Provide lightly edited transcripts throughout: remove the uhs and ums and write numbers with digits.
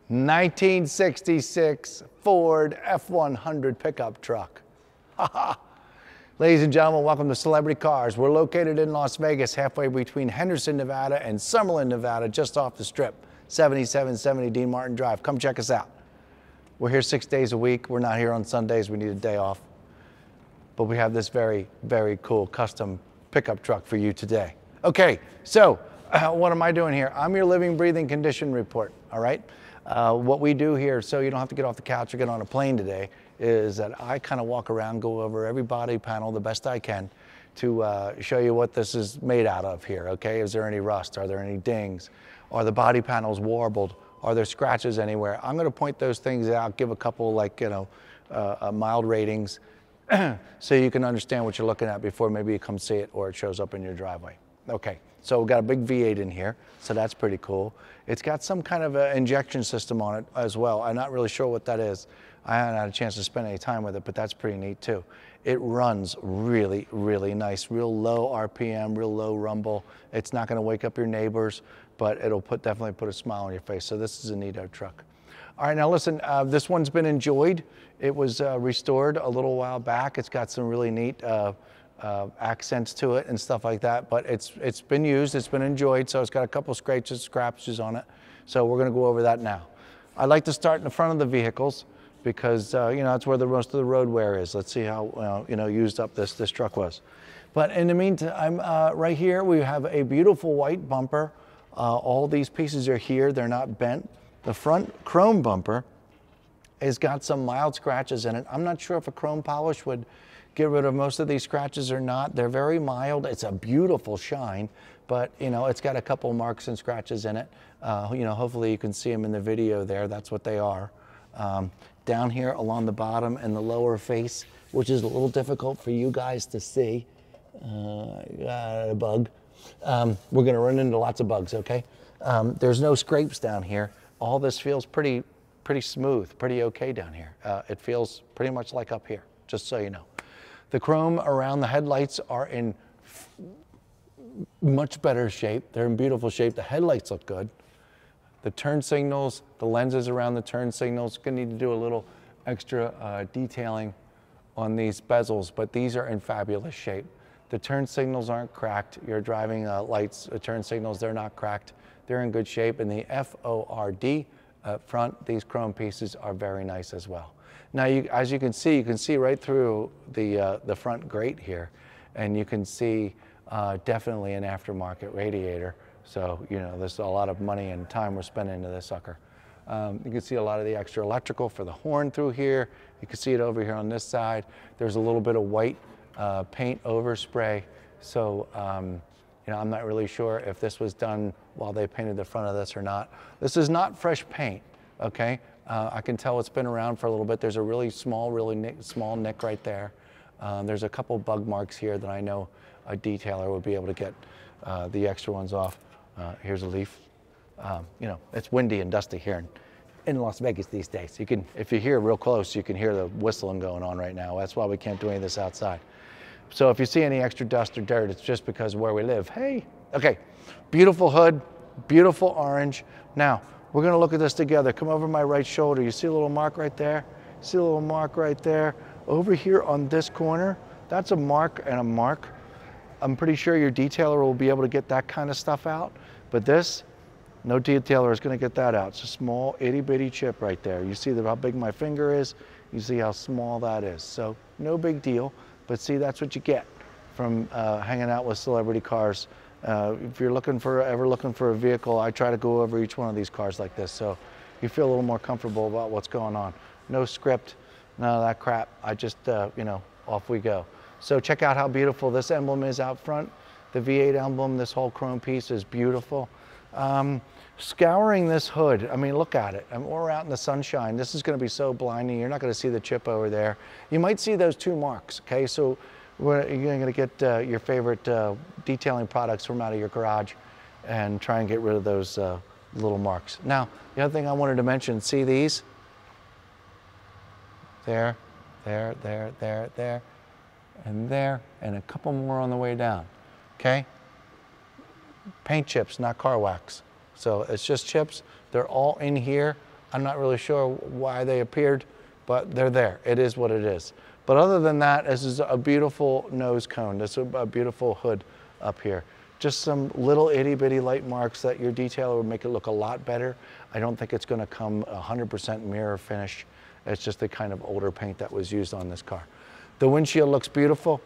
1966 Ford F100 pickup truck. Ladies and gentlemen, welcome to Celebrity Cars. We're located in Las Vegas, halfway between Henderson, Nevada and Summerlin, Nevada, just off the strip, 7770 Dean Martin Drive. Come check us out. We're here 6 days a week. We're not here on Sundays. We need a day off. But we have this very, very cool custom pickup truck for you today. Okay, so what am I doing here? I'm your living, breathing condition report, all right? What we do here, so you don't have to get off the couch or get on a plane today, is that I kind of walk around, go over every body panel the best I can to show you what this is made out of here, okay? Is there any rust? Are there any dings? Are the body panels warbled? Are there scratches anywhere? I'm gonna point those things out, give a couple mild ratings so you can understand what you're looking at before maybe you come see it or it shows up in your driveway. Okay, so we've got a big V8 in here, so that's pretty cool. It's got some kind of an injection system on it as well. I'm not really sure what that is. I haven't had a chance to spend any time with it, but that's pretty neat too. It runs really, really nice, real low RPM, real low rumble. It's not gonna wake up your neighbors, but it'll definitely put a smile on your face. So this is a neato truck. All right, now listen, this one's been enjoyed. It was restored a little while back. It's got some really neat accents to it and stuff like that, but it's been used, it's been enjoyed, so it's got a couple scratches on it. So we're gonna go over that now. I like to start in the front of the vehicles because that's where the most of the road wear is. Let's see how used up this truck was. But in the meantime, right here we have a beautiful white bumper. All these pieces are here, they're not bent. The front chrome bumper has got some mild scratches in it. I'm not sure if a chrome polish would get rid of most of these scratches or not. They're very mild. It's a beautiful shine, but it's got a couple marks and scratches in it. Hopefully you can see them in the video there. That's what they are. Down here along the bottom and the lower face, which is a little difficult for you guys to see. A bug. We're gonna run into lots of bugs, okay? There's no scrapes down here. All this feels pretty smooth, pretty okay down here. It feels pretty much like up here, just so you know. The chrome around the headlights are in much better shape. They're in beautiful shape. The headlights look good. The turn signals, the lenses around the turn signals, gonna need to do a little extra detailing on these bezels, but these are in fabulous shape. The turn signals aren't cracked. Your driving lights, turn signals, they're not cracked. They're in good shape. And the FORD front, these chrome pieces are very nice as well. Now, as you can see right through the front grate here, and you can see definitely an aftermarket radiator. So, there's a lot of money and time we're spending into this sucker. You can see a lot of the extra electrical for the horn through here. You can see it over here on this side. There's a little bit of white paint overspray. So, I'm not really sure if this was done while they painted the front of this or not. This is not fresh paint, okay? I can tell it's been around for a little bit. There's a really small nick right there. There's a couple bug marks here that I know a detailer would be able to get the extra ones off. Here's a leaf. It's windy and dusty here in Las Vegas these days. If you hear real close, you can hear the whistling going on right now. That's why we can't do any of this outside. So if you see any extra dust or dirt, it's just because of where we live. Hey, okay, beautiful hood, beautiful orange. Now, we're gonna look at this together. Come over my right shoulder. You see a little mark right there? See a little mark right there? Over here on this corner, that's a mark and a mark. I'm pretty sure your detailer will be able to get that kind of stuff out, but this, no detailer is gonna get that out. It's a small itty bitty chip right there. You see how big my finger is? You see how small that is. So no big deal. But see, that's what you get from hanging out with Celebrity Cars. If you're ever looking for a vehicle, I try to go over each one of these cars like this, so you feel a little more comfortable about what's going on. No script, none of that crap. I just, off we go. So check out how beautiful this emblem is out front. The V8 emblem, this whole chrome piece is beautiful. Scouring this hood, I mean, look at it. We're out in the sunshine. This is gonna be so blinding. You're not gonna see the chip over there. You might see those two marks, okay? So you're gonna get your favorite detailing products from out of your garage and try and get rid of those little marks. Now, the other thing I wanted to mention, see these? There, and there, and a couple more on the way down, okay? Paint chips, not car wax. So it's just chips. They're all in here I'm not really sure why they appeared, but they're there. It is what it is. But other than that, this is a beautiful nose cone. This is a beautiful hood up here. Just some little itty bitty light marks that your detailer would make it look a lot better. I don't think it's going to come 100% mirror finish. It's just the kind of older paint that was used on this car. The windshield looks beautiful.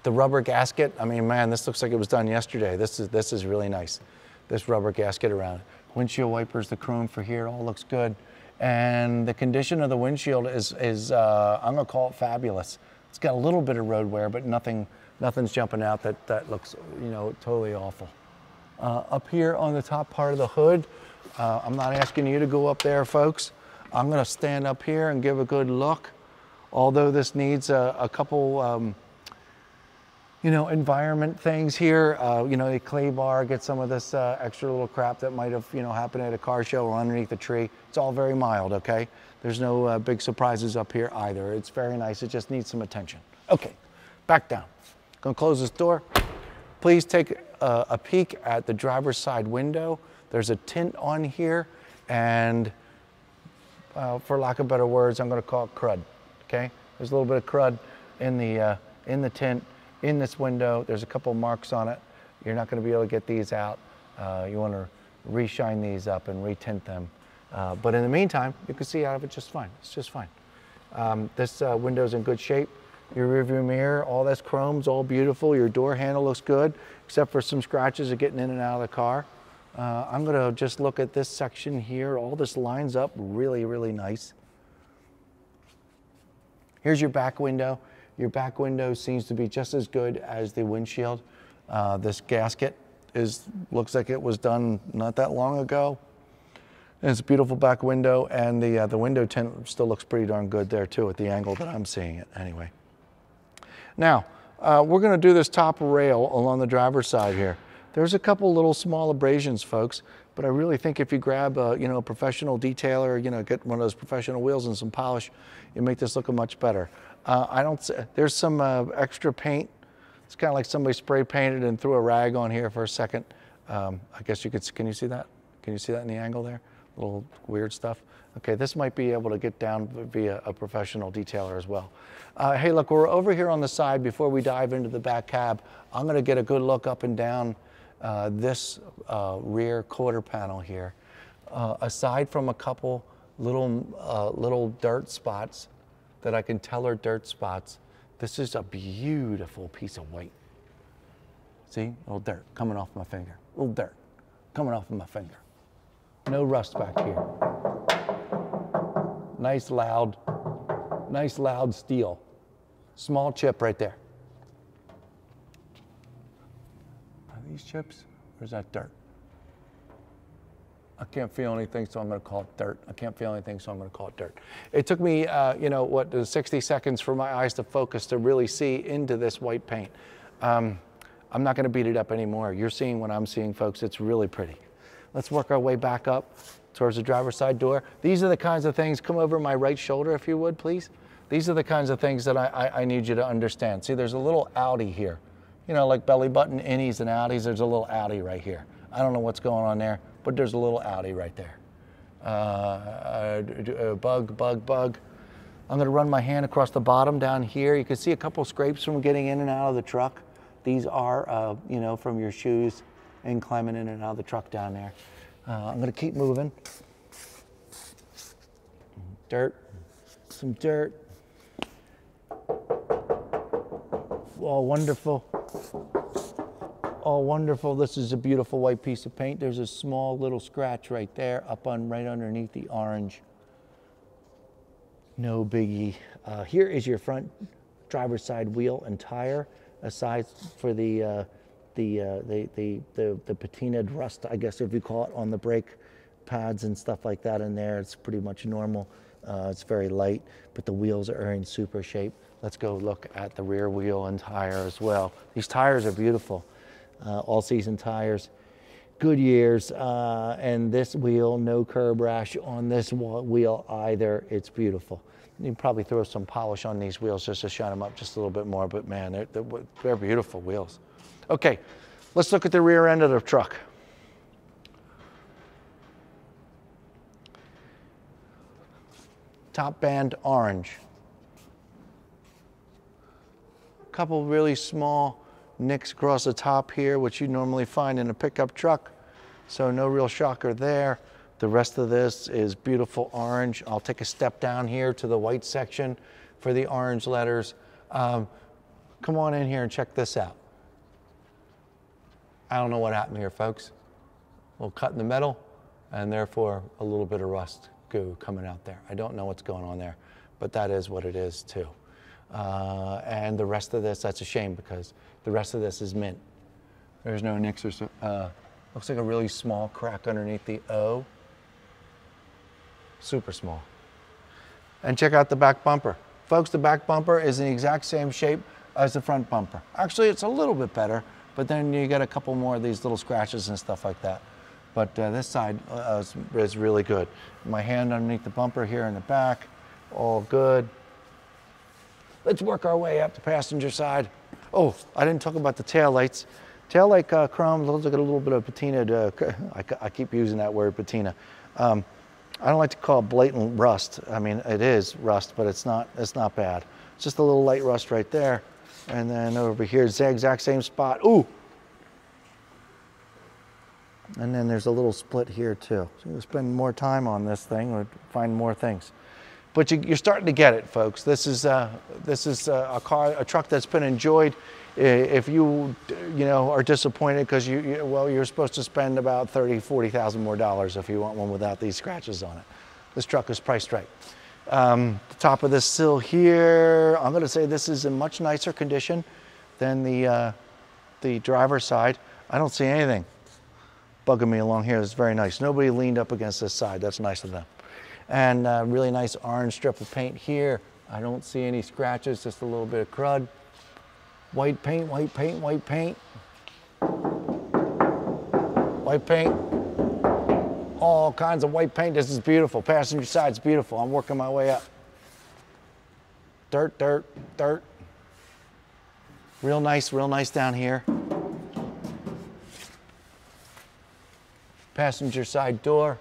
The rubber gasket, I mean, man, this looks like it was done yesterday. This is really nice. This rubber gasket around. Windshield wipers, the chrome for here, all looks good. And the condition of the windshield is I'm gonna call it fabulous. It's got a little bit of road wear, but nothing's jumping out that looks, you know, totally awful. Up here on the top part of the hood, I'm not asking you to go up there, folks. I'm gonna stand up here and give a good look. Although this needs a couple, you know, environment things here. You know, a clay bar, get some of this extra little crap that might have, you know, happened at a car show or underneath a tree. It's all very mild, okay? There's no big surprises up here either. It's very nice, it just needs some attention. Okay, back down. Gonna close this door. Please take a peek at the driver's side window. There's a tint on here, and for lack of better words, I'm gonna call it crud, okay? There's a little bit of crud in the tint. In this window, there's a couple marks on it. You're not going to be able to get these out. You want to re-shine these up and retint them. But in the meantime, you can see out of it just fine. It's just fine. This window's in good shape. Your rearview mirror, all this chrome's all beautiful. Your door handle looks good, except for some scratches of getting in and out of the car. I'm going to just look at this section here. All this lines up really, really nice. Here's your back window. Your back window seems to be just as good as the windshield. This gasket looks like it was done not that long ago. And it's a beautiful back window, and the window tint still looks pretty darn good there too at the angle that I'm seeing it anyway. Now, we're gonna do this top rail along the driver's side here. There's a couple little small abrasions, folks, but I really think if you grab you know, a professional detailer, you know, get one of those professional wheels and some polish, you make this look much better. There's some extra paint. It's kind of like somebody spray painted and threw a rag on here for a second. I guess you could, can you see that? Can you see that in the angle there? A little weird stuff. Okay, this might be able to get down via a professional detailer as well. Hey, look, we're over here on the side. Before we dive into the back cab, I'm gonna get a good look up and down this rear quarter panel here. Aside from a couple little dirt spots that I can tell are dirt spots, this is a beautiful piece of white. See, a little dirt coming off my finger. A little dirt coming off of my finger. No rust back here. Nice loud steel. Small chip right there. Are these chips or is that dirt? I can't feel anything, so I'm going to call it dirt. I can't feel anything, so I'm going to call it dirt. It took me, you know, 60 seconds for my eyes to focus to really see into this white paint. I'm not going to beat it up anymore. You're seeing what I'm seeing, folks. It's really pretty. Let's work our way back up towards the driver's side door. These are the kinds of things, come over my right shoulder if you would, please. These are the kinds of things that I need you to understand. See, there's a little outie here. You know, like belly button innies and outies, there's a little outie right here. I don't know what's going on there, but there's a little outie right there. Bug. I'm gonna run my hand across the bottom down here. You can see a couple scrapes from getting in and out of the truck. These are, you know, from your shoes and climbing in and out of the truck down there. I'm gonna keep moving. Dirt, some dirt. Oh, wonderful. Oh, wonderful. This is a beautiful white piece of paint. There's a small little scratch right there, right underneath the orange. No biggie. Here is your front driver's side wheel and tire, aside for the patinaed rust, I guess if you call it, on the brake pads and stuff like that in there. It's pretty much normal. It's very light, but the wheels are in super shape. Let's go look at the rear wheel and tire as well. These tires are beautiful. All-season tires, Goodyears, and this wheel, no curb rash on this wheel either. It's beautiful. You can probably throw some polish on these wheels just to shine them up just a little bit more, but man, they're beautiful wheels. Okay, let's look at the rear end of the truck. top band orange. A couple really small nicks across the top here, which you normally find in a pickup truck. So no real shocker there. The rest of this is beautiful orange. I'll take a step down here to the white section for the orange letters. Come on in here and check this out. I don't know what happened here, folks. A little cut in the metal, and therefore a little bit of rust goo coming out there. I don't know what's going on there, but that is what it is too. And the rest of this, that's a shame because the rest of this is mint. There's no nicks or looks like a really small crack underneath the O. Super small. And check out the back bumper. Folks, the back bumper is in the exact same shape as the front bumper. Actually, it's a little bit better, but then you get a couple more of these little scratches and stuff like that. But this side is really good. My hand underneath the bumper here in the back, all good. Let's work our way up the passenger side. Oh, I didn't talk about the tail lights. Tail light chrome, looks like a little bit of patina. I keep using that word, patina. I don't like to call it blatant rust. I mean, it is rust, but it's not bad. It's just a little light rust right there. And then over here, it's the exact same spot. Ooh! And then there's a little split here too. So you'll spend more time on this thing or find more things. But you're starting to get it, folks. This is a truck that's been enjoyed. If you are disappointed because you're supposed to spend about $30,000–$40,000 more if you want one without these scratches on it. This truck is priced right. The top of this sill here, I'm going to say this is in much nicer condition than the driver's side. I don't see anything bugging me along here. It's very nice. Nobody leaned up against this side. That's nice of them. And really nice orange strip of paint here. I don't see any scratches, just a little bit of crud. White paint, white paint, white paint. White paint. All kinds of white paint. This is beautiful. Passenger side's beautiful. I'm working my way up. Dirt, dirt, dirt. Real nice down here. Passenger side door.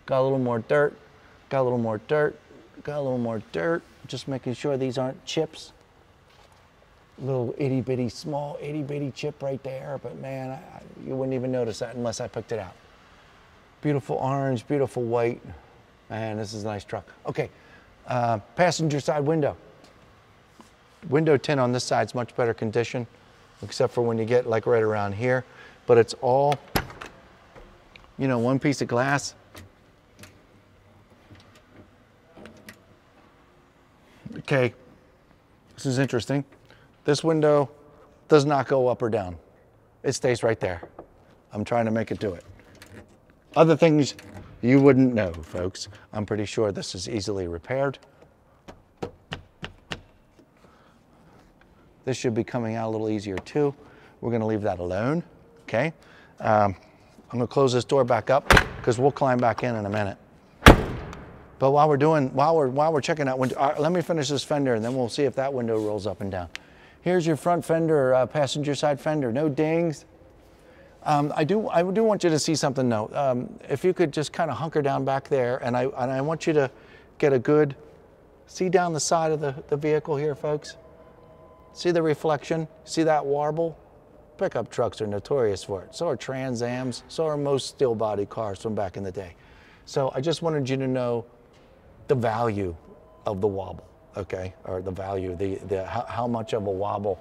Got a little more dirt. Got a little more dirt. Got a little more dirt. Just making sure these aren't chips. Little itty bitty, small itty bitty chip right there, but man, you wouldn't even notice that unless I picked it out. Beautiful orange, beautiful white, and this is a nice truck. Okay, passenger side window. Window tint on this side is much better condition, except for when you get like right around here, but it's all, one piece of glass. Okay, this is interesting. This window does not go up or down. It stays right there. I'm trying to make it do it. Other things you wouldn't know, folks. I'm pretty sure this is easily repaired. This should be coming out a little easier too. We're gonna leave that alone, okay? I'm gonna close this door back up because we'll climb back in a minute. But while we're checking that window, let me finish this fender and then we'll see if that window rolls up and down. Here's your front fender, passenger side fender, no dings. I do want you to see something though. If you could just kind of hunker down back there, and I want you to get a good, see down the side of the vehicle here, folks. See the reflection? See that warble? Pickup trucks are notorious for it. So are Trans Ams. So are most steel body cars from back in the day. So I just wanted you to know the value of the wobble. Okay, or the value, how much of a wobble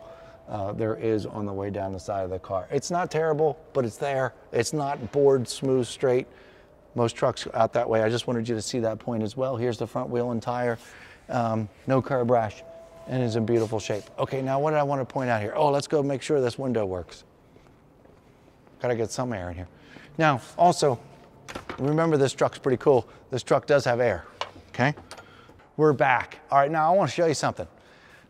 there is on the way down the side of the car. It's not terrible, but it's there. It's not bored, smooth, straight. Most trucks out that way. I just wanted you to see that point as well. Here's the front wheel and tire. No curb rash, and is in beautiful shape. Okay, now what did I want to point out here? Oh, let's go make sure this window works. Gotta get some air in here. Now, also, remember this truck's pretty cool. This truck does have air, okay? We're back. All right, now I want to show you something.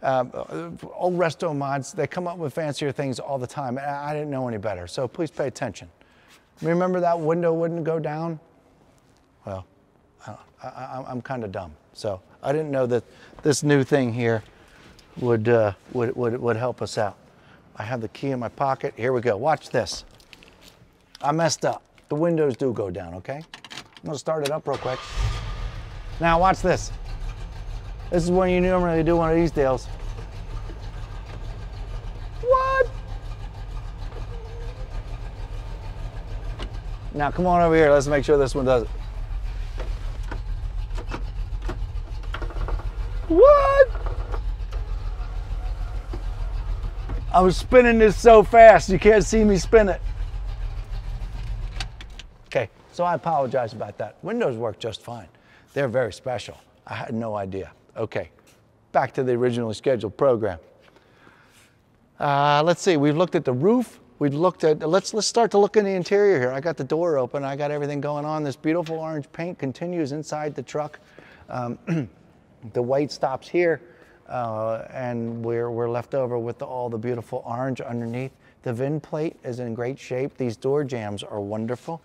Old resto mods, they come up with fancier things all the time. I didn't know any better, so please pay attention. Remember that window wouldn't go down? Well, I'm kind of dumb, so I didn't know that this new thing here would help us out. I have the key in my pocket. Here we go. Watch this. I messed up. The windows do go down, okay? I'm gonna start it up real quick. Now watch this. This is when you normally do one of these deals. What? Now come on over here, let's make sure this one does it. What? I was spinning this so fast, you can't see me spin it. Okay, so I apologize about that. Windows work just fine. They're very special. I had no idea. Okay, back to the originally scheduled program. Let's see, we've looked at the roof. We've looked at, let's start to look in the interior here. I got the door open, I got everything going on. This beautiful orange paint continues inside the truck. The white stops here, and we're left over with all the beautiful orange underneath. The VIN plate is in great shape. These door jambs are wonderful.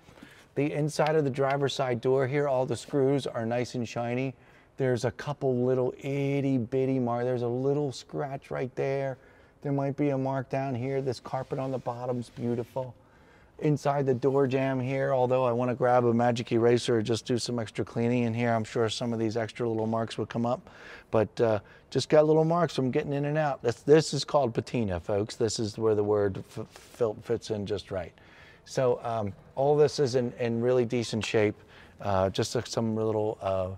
The inside of the driver's side door here, all the screws are nice and shiny. There's a couple little itty bitty marks. There's a little scratch right there. There might be a mark down here. This carpet on the bottom's beautiful. Inside the door jamb here, although I want to grab a magic eraser or just do some extra cleaning in here, I'm sure some of these extra little marks would come up. But just got little marks from getting in and out. This is called patina, folks. This is where the word fits in just right. So all this is in really decent shape. Just some little,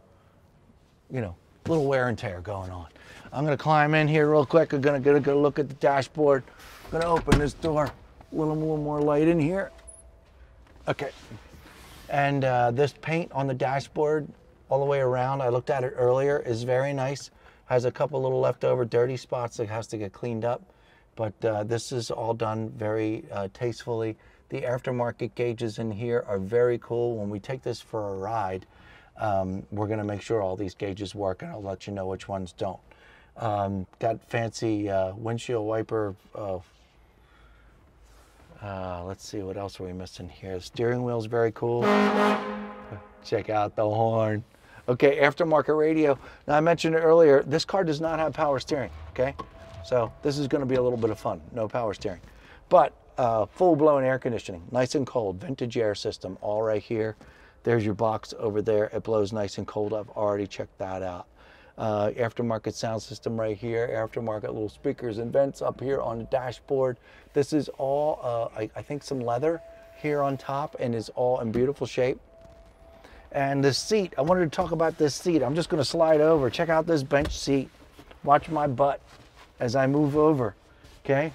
little wear and tear going on. I'm gonna climb in here real quick. I'm gonna get a good look at the dashboard. I'm gonna open this door. A little more light in here. Okay. And this paint on the dashboard all the way around, I looked at it earlier, is very nice. Has a couple little leftover dirty spots that has to get cleaned up. But this is all done very tastefully. The aftermarket gauges in here are very cool. When we take this for a ride, we're gonna make sure all these gauges work, and I'll let you know which ones don't. Got fancy windshield wiper. Let's see, what else are we missing here? The steering wheel's very cool. Check out the horn. Okay, aftermarket radio. Now I mentioned it earlier, this car does not have power steering, okay? So this is gonna be a little bit of fun, no power steering. But full-blown air conditioning, nice and cold, vintage air system, all right here. There's your box over there. It blows nice and cold. I've already checked that out. Aftermarket sound system right here, aftermarket little speakers and vents up here on the dashboard. This is all, I think, some leather here on top, and is all in beautiful shape. And this seat, I wanted to talk about this seat. I'm just gonna slide over. Check out this bench seat. Watch my butt as I move over, okay?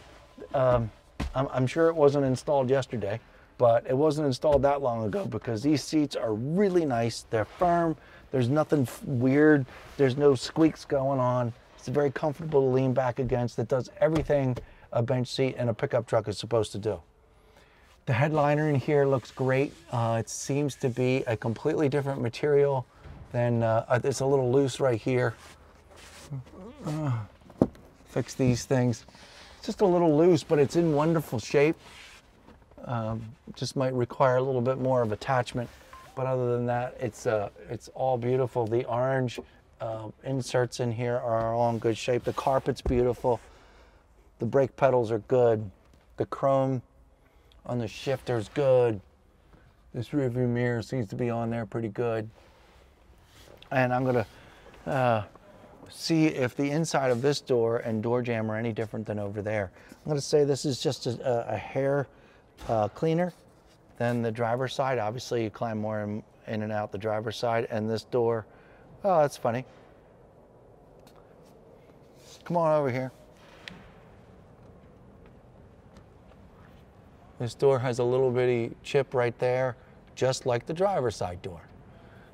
I'm sure it wasn't installed yesterday, but it wasn't installed that long ago, because these seats are really nice. They're firm. There's nothing weird. There's no squeaks going on. It's very comfortable to lean back against. It does everything a bench seat in a pickup truck is supposed to do. The headliner in here looks great. It seems to be a completely different material than, it's a little loose right here. Fix these things. It's just a little loose, but it's in wonderful shape. Just might require a little bit more of attachment. But other than that, it's all beautiful. The orange inserts in here are all in good shape. The carpet's beautiful. The brake pedals are good. The chrome on the shifter's good. This rearview mirror seems to be on there pretty good. And I'm gonna see if the inside of this door and door jamb are any different than over there. I'm gonna say this is just a hair cleaner than the driver's side. Obviously, you climb more in and out the driver's side. And this door, oh, that's funny. Come on over here. This door has a little bitty chip right there, just like the driver's side door.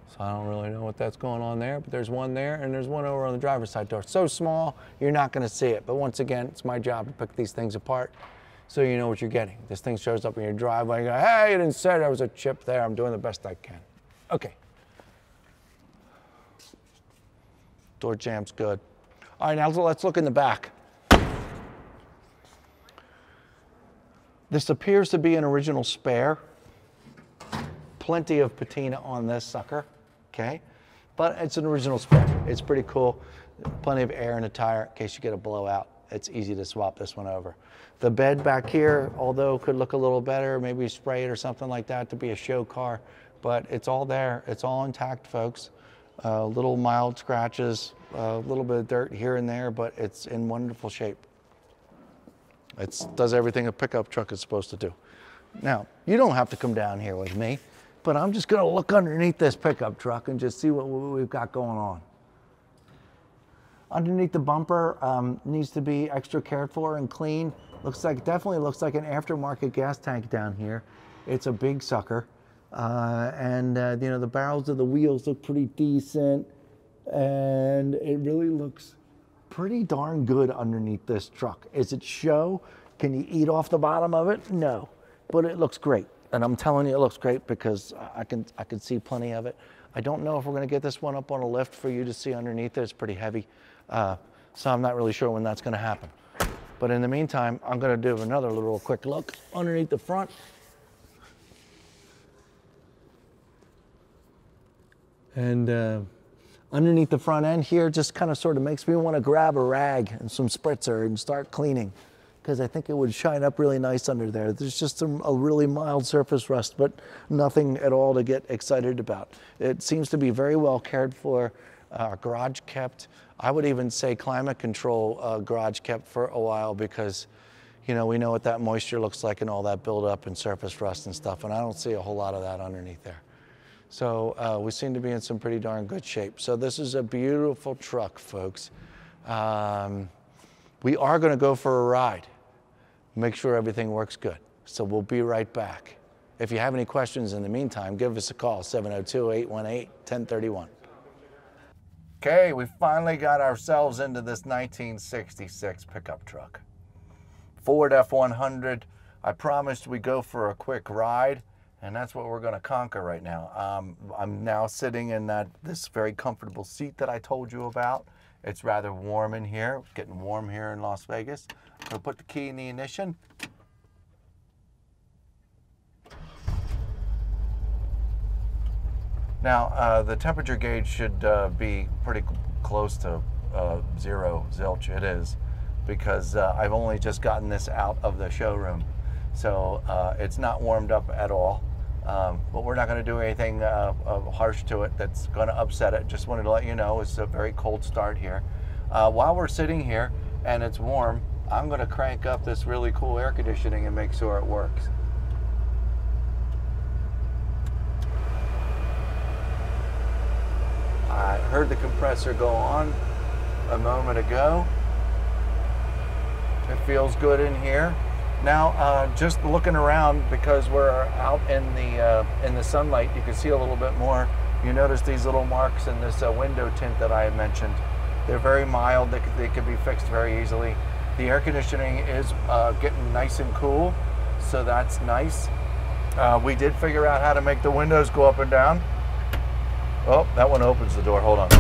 So I don't really know what that's going on there, but there's one there, and there's one over on the driver's side door. So small, you're not gonna see it. But once again, it's my job to pick these things apart, so you know what you're getting. This thing shows up in your driveway, you go, hey, you didn't say there was a chip there. I'm doing the best I can. Okay. Door jamb's good. All right, now let's look in the back. This appears to be an original spare. Plenty of patina on this sucker, okay? But it's an original spare. It's pretty cool. Plenty of air in the tire in case you get a blowout. It's easy to swap this one over. The bed back here, although could look a little better, maybe spray it or something like that to be a show car, but it's all there. It's all intact, folks. Little mild scratches, a little bit of dirt here and there, but it's in wonderful shape. It does everything a pickup truck is supposed to do. Now, you don't have to come down here with me, but I'm just gonna look underneath this pickup truck and just see what we've got going on. Underneath the bumper needs to be extra cared for and clean. Definitely looks like an aftermarket gas tank down here. It's a big sucker. You know, the barrels of the wheels look pretty decent, and it really looks pretty darn good underneath this truck. Is it show? Can you eat off the bottom of it? No, but it looks great. And I'm telling you, it looks great because I can see plenty of it. I don't know if we're gonna get this one up on a lift for you to see underneath it. It's pretty heavy. So I'm not really sure when that's gonna happen. But in the meantime, I'm gonna do another little quick look underneath the front. And underneath the front end here just kind of sort of makes me want to grab a rag and some spritzer and start cleaning, because I think it would shine up really nice under there. There's just a really mild surface rust, but nothing at all to get excited about. It seems to be very well cared for, garage kept. I would even say climate control garage kept for a while, because you know, we know what that moisture looks like and all that buildup and surface rust and stuff, and I don't see a whole lot of that underneath there. So we seem to be in some pretty darn good shape. So this is a beautiful truck, folks. We are going to go for a ride. Make sure everything works good. So we'll be right back. If you have any questions in the meantime, give us a call, 702-818-1031. Okay, we finally got ourselves into this 1966 pickup truck. Ford F100. I promised we'd go for a quick ride, and that's what we're going to conquer right now. I'm now sitting in this very comfortable seat that I told you about. It's rather warm in here. It's getting warm here in Las Vegas. I'm going to put the key in the ignition. Now, the temperature gauge should be pretty close to zero zilch. It is, because I've only just gotten this out of the showroom. So it's not warmed up at all, but we're not going to do anything harsh to it that's going to upset it. Just wanted to let you know it's a very cold start here. While we're sitting here and it's warm, I'm going to crank up this really cool air conditioning and make sure it works. I heard the compressor go on a moment ago. It feels good in here. Now, just looking around, because we're out in the sunlight, you can see a little bit more. You notice these little marks in this window tint that I had mentioned. They're very mild. They can be fixed very easily. The air conditioning is getting nice and cool, so that's nice. We did figure out how to make the windows go up and down. Oh, that one opens the door. Hold on.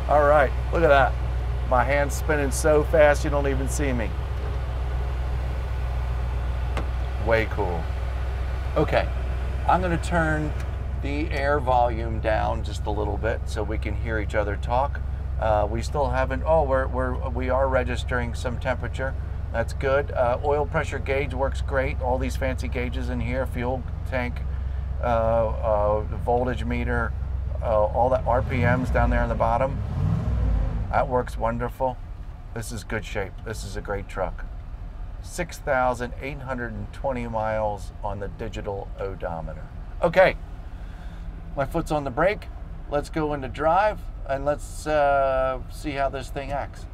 All right, look at that. My hand's spinning so fast you don't even see me. Way cool. Okay, I'm going to turn the air volume down just a little bit so we can hear each other talk. We still haven't. Oh, we are registering some temperature. That's good. Oil pressure gauge works great. All these fancy gauges in here, fuel tank, voltage meter, all the RPMs down there on the bottom. That works wonderful. This is good shape. This is a great truck. 6,820 miles on the digital odometer. Okay, my foot's on the brake. Let's go into drive and let's see how this thing acts.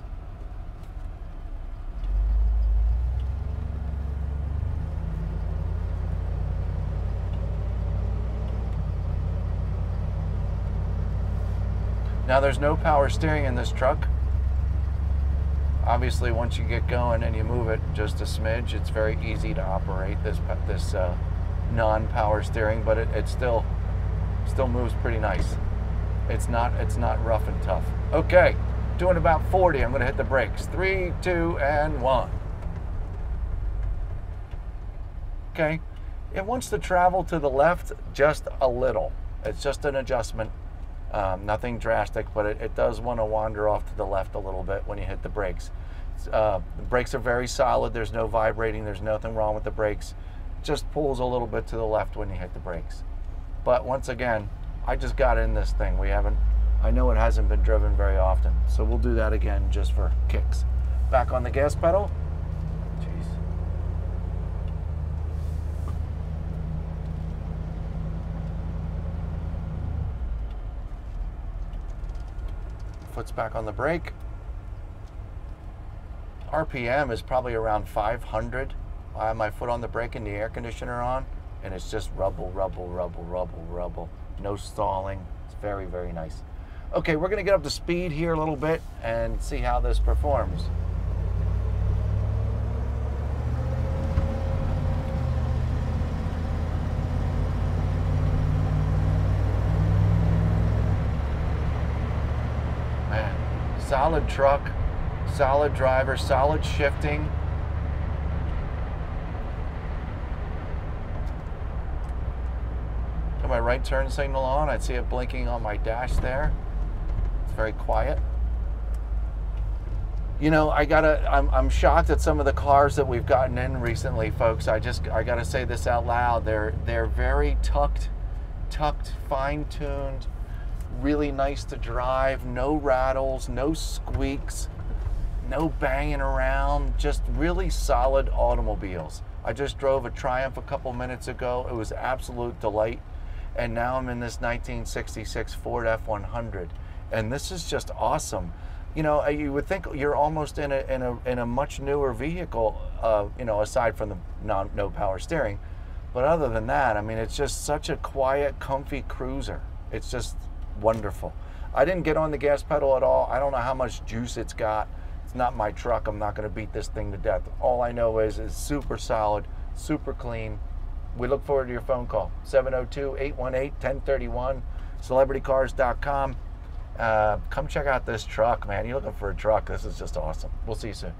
Now, there's no power steering in this truck. Obviously, once you get going and you move it just a smidge, it's very easy to operate this non-power steering, but it still moves pretty nice. It's not rough and tough. Okay, doing about 40. I'm going to hit the brakes. 3, 2, and 1. Okay, it wants to travel to the left just a little. It's just an adjustment. Nothing drastic, but it does want to wander off to the left a little bit when you hit the brakes. The brakes are very solid. There's no vibrating. There's nothing wrong with the brakes. Just pulls a little bit to the left when you hit the brakes. But once again, I just got in this thing. I know it hasn't been driven very often, so we'll do that again just for kicks. Back on the gas pedal. Jeez. Foot's back on the brake. RPM is probably around 500. I have my foot on the brake and the air conditioner on, and it's just rubble, rubble, rubble, rubble, rubble. No stalling. It's very, very nice. Okay, we're gonna get up to speed here a little bit and see how this performs. Man, solid truck, solid driver, solid shifting. Got my right turn signal on. I see it blinking on my dash there. It's very quiet. You know, I'm shocked at some of the cars that we've gotten in recently, folks. I gotta say this out loud. They're very tucked, fine-tuned, really nice to drive, no rattles, no squeaks, no banging around, just really solid automobiles. I just drove a Triumph a couple minutes ago. It was absolute delight. And now I'm in this 1966 Ford F100. And this is just awesome. You know, you would think you're almost in a much newer vehicle, you know, aside from the no power steering. But other than that, I mean, it's just such a quiet, comfy cruiser. It's just wonderful. I didn't get on the gas pedal at all. I don't know how much juice it's got. It's not my truck. I'm not going to beat this thing to death. All I know is it's super solid, super clean. We look forward to your phone call. 702-818-1031, celebritycars.com. Come check out this truck, man. You're looking for a truck. This is just awesome. We'll see you soon.